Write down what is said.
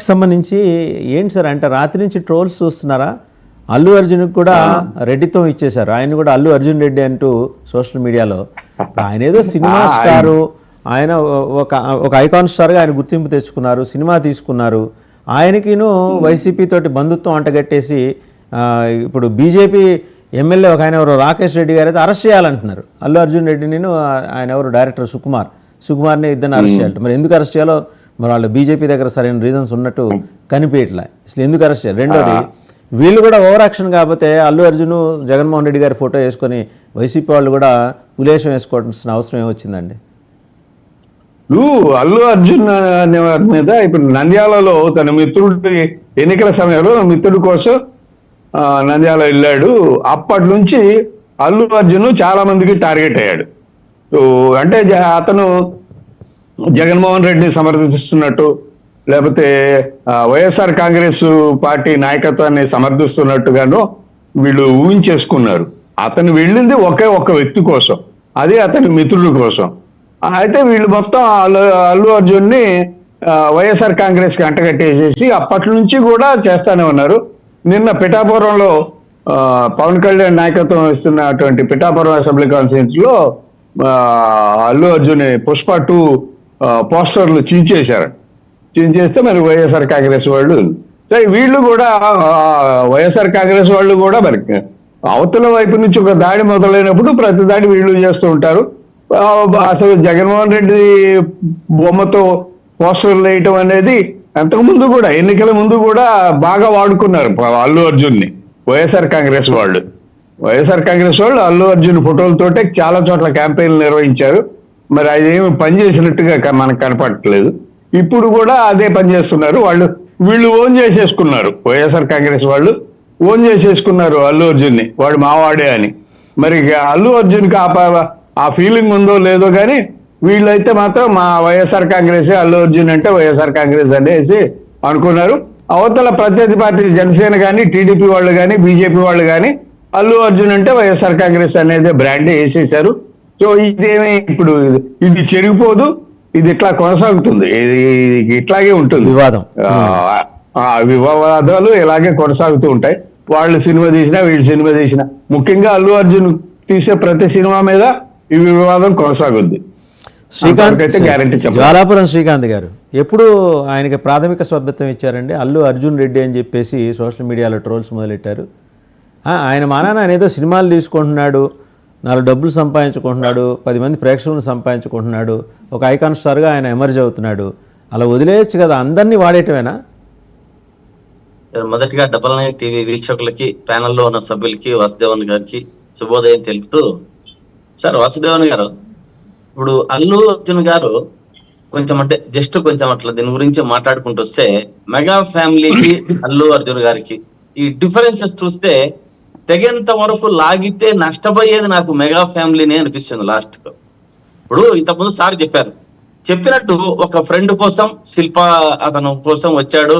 సంబంధించి ఏంటి సార్ అంటే రాత్రి నుంచి ట్రోల్స్ చూస్తున్నారా? అల్లు అర్జున్కి కూడా రెడ్డితో ఇచ్చేశారు. ఆయన కూడా అల్లు అర్జున్ రెడ్డి అంటూ సోషల్ మీడియాలో. ఆయన ఏదో సినిమా స్టారు, ఆయన ఒక ఐకాన్ స్టార్గా ఆయన గుర్తింపు తెచ్చుకున్నారు, సినిమా తీసుకున్నారు. ఆయనకిను వైసీపీ తోటి బంధుత్వం అంటగట్టేసి ఇప్పుడు బీజేపీ ఎమ్మెల్యే ఒక ఆయన ఎవరు రాకేష్ రెడ్డి గారు అయితే అరెస్ట్ చేయాలంటున్నారు. అల్లు అర్జున్ రెడ్డిని ఆయన ఎవరు డైరెక్టర్ సుకుమార్ని ఇద్దరిని అరెస్ట్ చేయాలి. మరి ఎందుకు అరెస్ట్ చేయాలో మరి వాళ్ళు బీజేపీ దగ్గర సరైన రీజన్స్ ఉన్నట్టు కనిపించట్లే. అసలు ఎందుకు అరెస్ట్ చేయాలి? రెండోది, వీళ్ళు కూడా ఓవర్ యాక్షన్ కాకపోతే అల్లు అర్జున్ జగన్మోహన్ రెడ్డి గారి ఫోటో వేసుకొని వైసీపీ వాళ్ళు కూడా ఉలేశం వేసుకోవాల్సిన అవసరం ఏమొచ్చిందండి? అల్లు అర్జున్ అనే వారి మీద ఇప్పుడు నంద్యాలలో తన మిత్రుడి ఎన్నికల సమయంలో మిత్రుడి కోసం నంద్యాల వెళ్ళాడు. అప్పటి నుంచి అల్లు అర్జున్ చాలా మందికి టార్గెట్ అయ్యాడు. అంటే అతను జగన్మోహన్ రెడ్డిని సమర్థిస్తున్నట్టు, లేకపోతే వైఎస్ఆర్ కాంగ్రెస్ పార్టీ నాయకత్వాన్ని సమర్థిస్తున్నట్టుగాను వీళ్ళు ఊహించేసుకున్నారు. అతను వెళ్ళింది ఒక్క వ్యక్తి కోసం, అది అతని మిత్రుడి కోసం. అయితే వీళ్ళు మొత్తం అల్లు అర్జున్ని వైఎస్ఆర్ కాంగ్రెస్కి అంటగట్టేసేసి అప్పటి నుంచి కూడా చేస్తానే ఉన్నారు. నిన్న పిఠాపురంలో పవన్ కళ్యాణ్ నాయకత్వం ఇస్తున్నటువంటి పిఠాపురం అసెంబ్లీ కాన్స్టిట్యూన్సీలో అల్లు అర్జున్ పుష్ప 2 పోస్టర్లు చించేస్తే మరి వైఎస్ఆర్ కాంగ్రెస్ వాళ్ళు, సో వీళ్ళు కూడా వైఎస్ఆర్ కాంగ్రెస్ వాళ్ళు కూడా మరి అవతల వైపు నుంచి ఒక దాడి మొదలైనప్పుడు ప్రతి దాడి వీళ్ళు చేస్తూ ఉంటారు. అసలు జగన్మోహన్ రెడ్డి బొమ్మతో పోస్టర్లు వేయటం అనేది అంతకుముందు కూడా ఎన్నికల ముందు కూడా బాగా వాడుకున్నారు అల్లు అర్జున్ని వైఎస్ఆర్ కాంగ్రెస్ వాళ్ళు. అల్లు అర్జున్ ఫోటోలతోటే చాలా చోట్ల క్యాంపెయిన్లు నిర్వహించారు. మరి అదేమి పనిచేసినట్టుగా మనకు కనపడట్లేదు. ఇప్పుడు కూడా అదే పనిచేస్తున్నారు. వీళ్ళు ఓన్ చేసేసుకున్నారు, వైఎస్ఆర్ కాంగ్రెస్ వాళ్ళు ఓన్ చేసేసుకున్నారు అల్లు అర్జున్ని, వాడు మావాడే అని. మరి అల్లు అర్జున్కి ఆ ఫీలింగ్ ఉందో లేదో కానీ వీళ్ళైతే మాత్రం మా వైఎస్ఆర్ కాంగ్రెస్, అల్లు అర్జున్ అంటే వైఎస్ఆర్ కాంగ్రెస్ అనేసి అనుకున్నారు. అవతల ప్రత్యర్థి పార్టీ జనసేన కానీ, టీడీపీ వాళ్ళు కానీ, బీజేపీ వాళ్ళు కానీ అల్లు అర్జున్ అంటే వైఎస్ఆర్ కాంగ్రెస్ అనేది బ్రాండే వేసేశారు. సో ఇదేమి ఇప్పుడు ఇది చెరిగిపోదు, ఇది ఇట్లా కొనసాగుతుంది, ఇది ఇట్లాగే ఉంటుంది. వివాదాలు ఇలాగే కొనసాగుతూ ఉంటాయి. వాళ్ళు సినిమా తీసినా వీళ్ళు సినిమా తీసినా, ముఖ్యంగా అల్లు అర్జున్ తీసే ప్రతి సినిమా మీద ఈ వివాదం కొనసాగుద్ది. జ్వాలాపురం శ్రీకాంత్ గారు ఎప్పుడు ఆయనకి ప్రాథమిక స్వభ్యత్వం ఇచ్చారండి? అల్లు అర్జున్ రెడ్డి అని చెప్పేసి సోషల్ మీడియాలో ట్రోల్స్ మొదలెట్టారు. ఆయన మానాన ఆయన ఏదో సినిమాలు తీసుకుంటున్నాడు, 4 డబ్బులు సంపాదించుకుంటున్నాడు, 10 మంది ప్రేక్షకులను సంపాదించుకుంటున్నాడు, ఒక ఐకాన్ స్టార్గా ఆయన ఎమర్జ్ అవుతున్నాడు. అలా వదిలేయచ్చు కదా, అందరినీ వాడేయటమేనా? మొదటిగా డబల్ నైన్ టీవీ వీక్షకులకి, ప్యానెల్లో ఉన్న సభ్యులకి, వాసుదేవన్ గారికి శుభోదయం తెలుపుతూ, సార్ వాసుదేవన్ గారు, ఇప్పుడు అల్లు అర్జున్ గారు కొంచెం అంటే జస్ట్ కొంచెం అట్లా దీని గురించి మాట్లాడుకుంటూ వస్తే, మెగా ఫ్యామిలీకి అల్లు అర్జున్ గారికి ఈ డిఫరెన్సెస్ చూస్తే తెగేంత వరకు లాగితే నష్టపోయేది నాకు మెగా ఫ్యామిలీనే అనిపిస్తుంది లాస్ట్ కు. ఇప్పుడు ఇంతకుముందు సార్ చెప్పినట్టు ఒక ఫ్రెండ్ కోసం శిల్ప అతను కోసం వచ్చాడు.